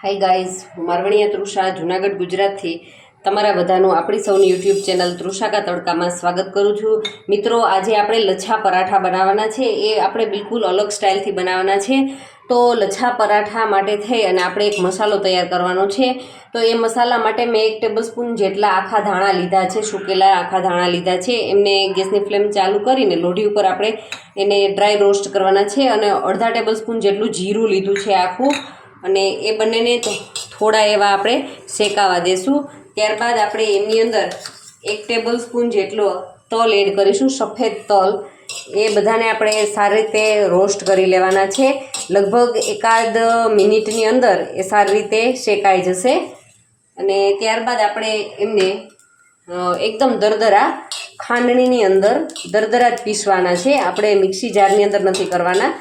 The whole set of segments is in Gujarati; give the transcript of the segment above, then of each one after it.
હાય ગાઈઝ, હું મારવણીયા તૃષા જુનાગઢ ગુજરાતથી તમારા બધાનું આપણી સૌની યુટ્યુબ ચેનલ તૃષા કા તડકામાં સ્વાગત કરું છું. મિત્રો, આજે આપણે લચ્છા પરાઠા બનાવવાના છે. એ આપણે બિલકુલ અલગ સ્ટાઇલથી બનાવવાના છે. તો લચ્છા પરાઠા માટે થઈ અને આપણે એક મસાલો તૈયાર કરવાનો છે. તો એ મસાલા માટે મેં 1 ટેબલસ્પૂન જેટલા આખા ધાણા લીધા છે, સૂકેલા આખા ધાણા લીધા છે. એમને ગેસની ફ્લેમ ચાલુ કરીને લોઢી ઉપર આપણે એને ડ્રાય રોસ્ટ કરવાના છે. અને અડધા ટેબલસ્પૂન જેટલું જીરું લીધું છે આખું, અને એ બંનેને થોડા એવા આપણે શેકાવા દેશું. ત્યારબાદ આપણે એમની અંદર 1 ટેબલસ્પૂન જેટલો તલ એડ કરીશું, સફેદ તલ. એ બધાને આપણે સારી રીતે રોસ્ટ કરી લેવાના છે. લગભગ એકાદ મિનિટની અંદર એ સારી રીતે શેકાઈ જશે. અને ત્યારબાદ આપણે એમને એકદમ દરદરા ખાંડણીની અંદર દરદરા જ પીસવાના છે. આપણે મિક્સી જારની અંદર નથી કરવાના.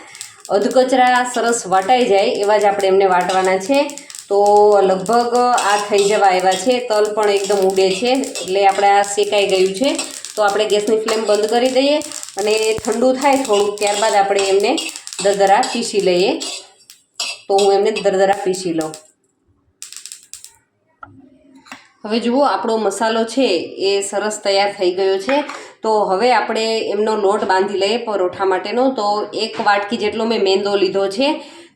અધકચરા સરસ વાટાઈ જાય એવા જ આપણે એમને વાટવાના છે. તો લગભગ આ થઈ જવા એવા છે. તલ પણ એકદમ ઉડે છે, એટલે આપણે આ શેકાઈ ગયું છે. તો આપણે ગેસની ફ્લેમ બંધ કરી દઈએ અને ઠંડુ થાય થોડુંક, ત્યારબાદ આપણે એમને દરદરા પીસી લઈએ. તો હું એમને દરદરા પીસી લઉં. હવે જુઓ, આપણો મસાલો છે એ સરસ તૈયાર થઈ ગયો છે. તો હવે આપણે એમનો લોટ બાંધી લઈએ પરોઠા માટેનો. તો 1 વાટકી જેટલો મેં મેંદો લીધો છે.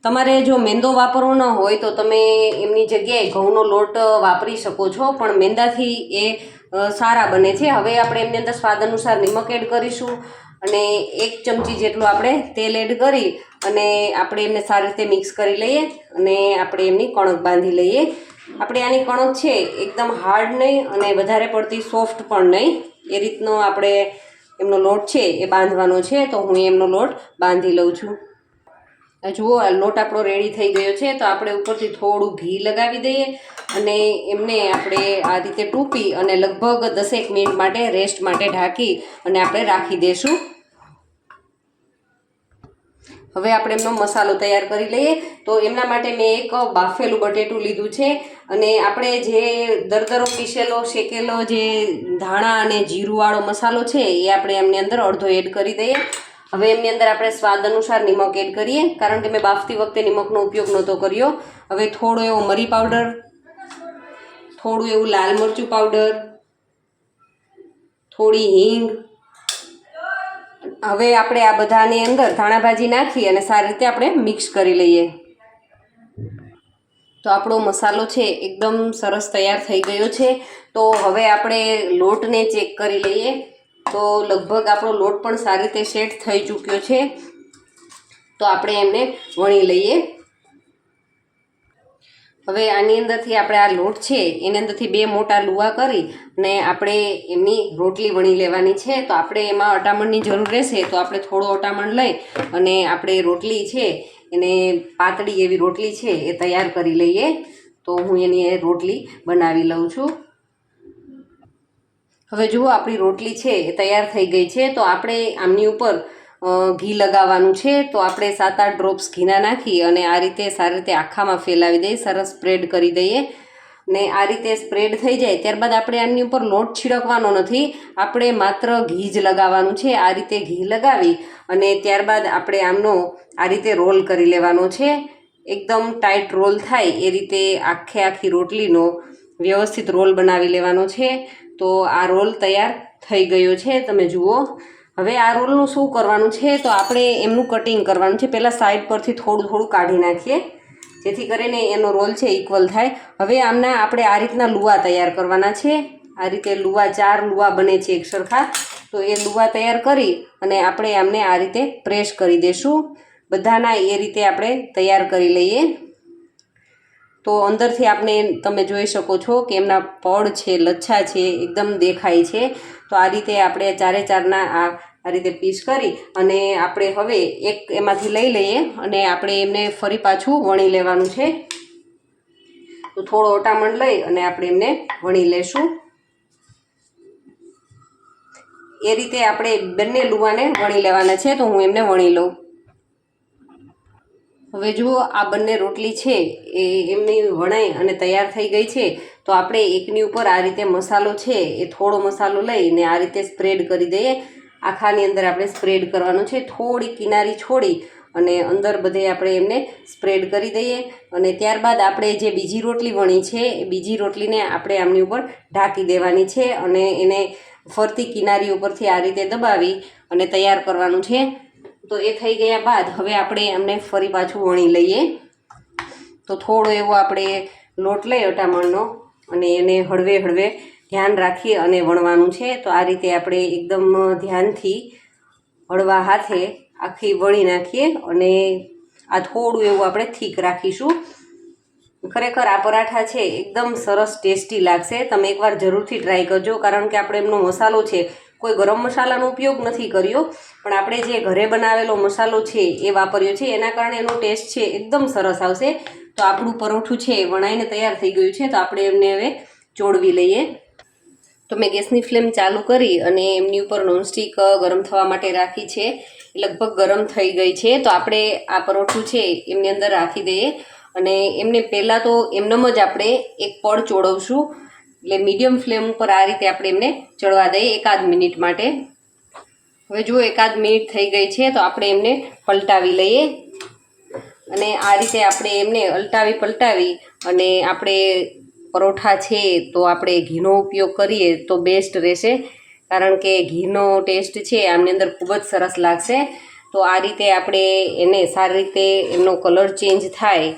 તમારે જો મેંદો વાપરવો ન હોય તો તમે એમની જગ્યાએ ઘઉંનો લોટ વાપરી શકો છો, પણ મેંદાથી એ સારા બને છે. હવે આપણે એમની અંદર સ્વાદ અનુસાર નિમક એડ કરીશું અને 1 ચમચી જેટલું આપણે તેલ એડ કરી અને આપણે એમને સારી રીતે મિક્સ કરી લઈએ અને આપણે એમની કણક બાંધી લઈએ. આપણે આની કણક છે એકદમ હાર્ડ નહીં અને વધારે પડતી સોફ્ટ પણ નહીં, એ રીતનો આપણે એમનો લોટ છે એ બાંધવાનો છે. તો હું એમનો લોટ બાંધી લઉં છું. જુઓ, આ લોટ આપણો રેડી થઈ ગયો છે. તો આપણે ઉપરથી થોડું ઘી લગાવી દઈએ અને એમને આપણે આ રીતે ટૂંપી અને લગભગ 10 મિનિટ માટે રેસ્ટ માટે ઢાંકી અને આપણે રાખી દઈશું. હવે આપણે એમનો મસાલો તૈયાર કરી લઈએ. તો એમના માટે મેં એક બાફેલું બટેટું લીધું છે અને આપણે જે દરદરો પીસેલો શેકેલો જે ધાણા અને જીરુંવાળો મસાલો છે એ આપણે એમની અંદર અડધો એડ કરી દઈએ. હવે એમની અંદર આપણે સ્વાદ અનુસાર નિમક એડ કરીએ, કારણ કે મેં બાફતી વખતે નિમકનો ઉપયોગ નહોતો કર્યો. હવે થોડો એવો મરી પાવડર, થોડું એવું લાલ મરચું પાવડર, થોડી હિંગ. હવે આપણે આ બધાની અંદર ધાણા ભાજી નાખી અને સારી રીતે આપણે મિક્સ કરી લઈએ. તો આપણો મસાલો છે એકદમ સરસ તૈયાર થઈ ગયો છે. તો હવે આપણે લોટને ચેક કરી લઈએ. તો લગભગ આપણો લોટ પણ સારી રીતે સેટ થઈ ચૂક્યો છે. તો આપણે એમને વણી લઈએ. હવે આની અંદરથી આપણે આ લોટ છે એની અંદરથી 2 મોટા લુવા કરી અને આપણે એમની રોટલી વણી લેવાની છે. તો આપણે એમાં અટામણની જરૂર રહેશે, તો આપણે થોડો અટામણ લઈ અને આપણે રોટલી છે એને પાતળી એવી રોટલી છે એ તૈયાર કરી લઈએ. તો હું એની રોટલી બનાવી લઉં છું. હવે જુઓ, આપણી રોટલી છે એ તૈયાર થઈ ગઈ છે. તો આપણે આમની ઉપર ઘી લગાવવાનું છે. તો આપણે 7-8 ડ્રોપ્સ ઘીના નાખી અને આ રીતે સારી રીતે આખામાં ફેલાવી દઈએ, સરસ સ્પ્રેડ કરી દઈએ. ને આ રીતે સ્પ્રેડ થઈ જાય ત્યારબાદ આપણે આની ઉપર લોટ છિડકવાનો નથી, આપણે માત્ર ઘી જ લગાવવાનું છે. આ રીતે ઘી લગાવી અને ત્યારબાદ આપણે આમનો આ રીતે રોલ કરી લેવાનો છે. એકદમ ટાઈટ રોલ થાય એ રીતે આખી રોટલીનો વ્યવસ્થિત રોલ બનાવી લેવાનો છે. તો આ રોલ તૈયાર થઈ ગયો છે, તમે જુઓ. હવે આ રોલનું શું કરવાનું છે, તો આપણે એમનું કટિંગ કરવાનું છે. પહેલાં સાઈડ પરથી થોડું કાઢી નાખીએ, જેથી કરીને એનો રોલ છે ઇક્વલ થાય. હવે આમના આપણે આ રીતના લુવા તૈયાર કરવાના છે. આ રીતે લુવા 4 લુવા બને છે એક સરખા. તો એ લુવા તૈયાર કરી અને આપણે આમને આ રીતે પ્રેસ કરી દઈશું. બધાના એ રીતે આપણે તૈયાર કરી લઈએ. તો અંદરથી આપણે તમે જોઈ શકો છો કે એમના પડ છે, લચ્છા છે, એકદમ દેખાય છે. તો આ રીતે આપણે 4-4ના આ રીતે પીસ કરી અને આપણે હવે એક એમાંથી લઈ લઈએ અને આપણે એમને ફરી પાછું વણી લેવાનું છે. તો થોડો અટામણ લઈ અને આપણે એમને વણી લેશું. એ રીતે આપણે બંને લુવાને વણી લેવાના છે. તો હું એમને વણી લઉં. હવે જુઓ, આ બંને રોટલી છે એ એમની વણાઈ અને તૈયાર થઈ ગઈ છે. તો આપણે એકની ઉપર આ રીતે મસાલો છે એ થોડો મસાલો લઈને આ રીતે સ્પ્રેડ કરી દઈએ. આખાની અંદર આપણે સ્પ્રેડ કરવાનું છે. થોડી કિનારી છોડી અને અંદર બધે આપણે એમને સ્પ્રેડ કરી દઈએ અને ત્યારબાદ આપણે જે બીજી રોટલી વણી છે એ બીજી રોટલીને આપણે આમની ઉપર ઢાંકી દેવાની છે અને એને ફરતી કિનારી ઉપરથી આ રીતે દબાવી અને તૈયાર કરવાનું છે. તો એ થઈ ગયા બાદ હવે આપણે એમને ફરી પાછું વણી લઈએ. તો થોડો એવો આપણે લોટ લઈ અટામણનો અને એને હળવે હળવે ધ્યાન રાખી અને વણવાનું છે. તો આ રીતે આપણે એકદમ ધ્યાનથી હળવા હાથે આખી વણી નાખીએ અને આ થોડું એવું આપણે થીક રાખીશું. ખરેખર આ પરાઠા છે એકદમ સરસ ટેસ્ટી લાગશે. તમે એકવાર જરૂરથી ટ્રાય કરજો, કારણ કે આપણે એમનો મસાલો છે કોઈ ગરમ મસાલાનો ઉપયોગ નથી કર્યો, પણ આપણે જે ઘરે બનાવેલો મસાલો છે એ વાપર્યો છે, એના કારણે એનો ટેસ્ટ છે એકદમ સરસ આવશે. તો આપણું પરોઠું છે એ વણાઈને તૈયાર થઈ ગયું છે. તો આપણે એમને હવે ચોળવી લઈએ. તો મેં ગેસની ફ્લેમ ચાલુ કરી અને એમની ઉપર નોનસ્ટિક ગરમ થવા માટે રાખી છે. લગભગ ગરમ થઈ ગઈ છે. તો આપણે આ પરોઠું છે એમની અંદર રાખી દઈએ અને એમને પહેલાં તો એમનેમ જ આપણે એક પડ ચોળવશું. એટલે મીડિયમ ફ્લેમ ઉપર આ રીતે આપણે એમને ચડવા દઈએ એકાદ મિનિટ માટે. હવે જો એકાદ મિનિટ થઈ ગઈ છે તો આપણે એમને પલટાવી લઈએ અને આ રીતે આપણે એમને અલટાવી પલટાવી અને આપણે પરોઠા છે તો આપણે ઘીનો ઉપયોગ કરીએ તો બેસ્ટ રહેશે, કારણ કે ઘીનો ટેસ્ટ છે આમની અંદર ખૂબ જ સરસ લાગશે. તો આ રીતે આપણે એને સારી રીતે એમનો કલર ચેન્જ થાય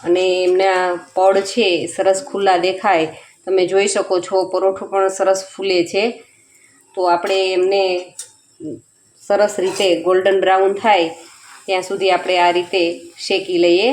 અને એમના પડ છે સરસ ખુલ્લા દેખાય. તમે જોઈ શકો છો પરોઠું પણ સરસ ફૂલે છે. તો આપણે એમને સરસ રીતે ગોલ્ડન બ્રાઉન થાય ત્યાં સુધી આપણે આ રીતે શેકી લઈએ.